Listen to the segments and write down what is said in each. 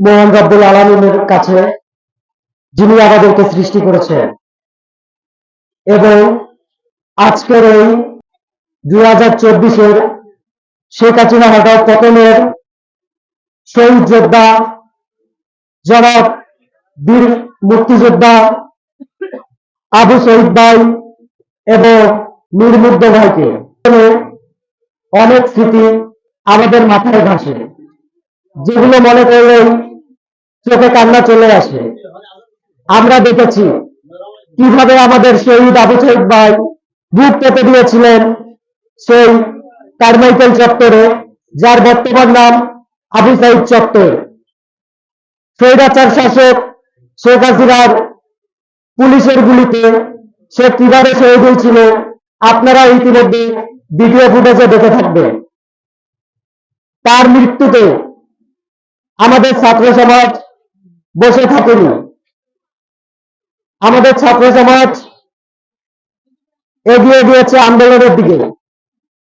মহান রব্বুল আলামিনের কাছে, যিনি আমাদেরকে সৃষ্টি করেছেন। এবং আজকের এই 2024-এর শেখ হাসিনা হঠাৎ পতনের শহীদ যোদ্ধা জনাব বীর মুক্তিযোদ্ধা আবু শহীদ ভাই এবং নির্মুগ্ধ ভাইকে অনেক স্মৃতি আমাদের মাথায় ভাসে, যেগুলো মনে করলেই চোখে কান্না চলে আসে। আমরা দেখেছি কিভাবে আমাদের শহীদ আবু শহীদ ভাই বুক পেতে দিয়েছিলেন সেই কারমাইকেল চত্বরে, যার বর্তমান নাম আবু সাইদ চত্বর। স্বৈরাচার শাসক শেখ হাসিনার পুলিশের গুলিতে সে কিভাবে শহীদ হয়েছিল আপনারা ইতিমধ্যে ভিডিও ফুটেজে দেখে থাকবেন। তার মৃত্যুতে আমাদের ছাত্র সমাজ বসে থাকেনি। আমাদের ছাত্র সমাজ এগিয়ে গিয়েছে আন্দোলনের দিকে,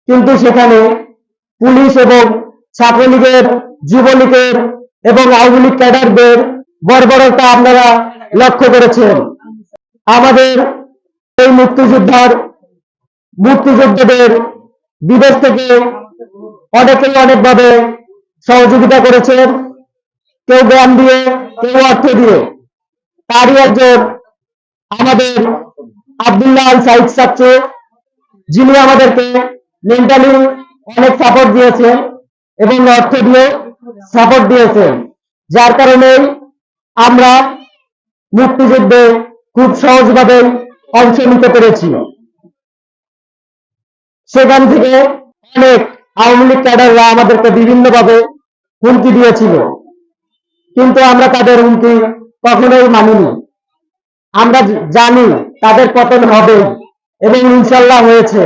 কিন্তু সেখানে পুলিশ এবং ছাত্রলীগের, যুবলীগের এবং আওয়ামী লীগ ক্যাডারদের বর্বরতা আপনারা লক্ষ্য করেছেন। আমাদের এই মুক্তিযোদ্ধাদের বিদেশ থেকে অনেকেই অনেকভাবে সহযোগিতা করেছেন, কেউ জ্ঞান দিয়ে, কেউ অর্থ দিয়ে। তারই একজন আমাদের আব্দুল্লাহ আল সাইদ চাচ্চু, যিনি আমাদেরকে মেন্টালি অনেক সাপোর্ট দিয়েছেন এবং অর্থ দিয়ে সাপোর্ট দিয়েছেন, যার কারণে আমরা মুক্তিযুদ্ধে খুব সহজভাবে অংশ নিতে পেরেছি। সেখান থেকে অনেক আওয়ামী লীগ ক্যাডাররা আমাদেরকে বিভিন্নভাবে হুমকি দিয়েছিল, কিন্তু আমরা তাদের হুমকি কখনোই মানিনি। আমরা জানি তাদের পতন হবে এবং ইনশাল্লাহ হয়েছে।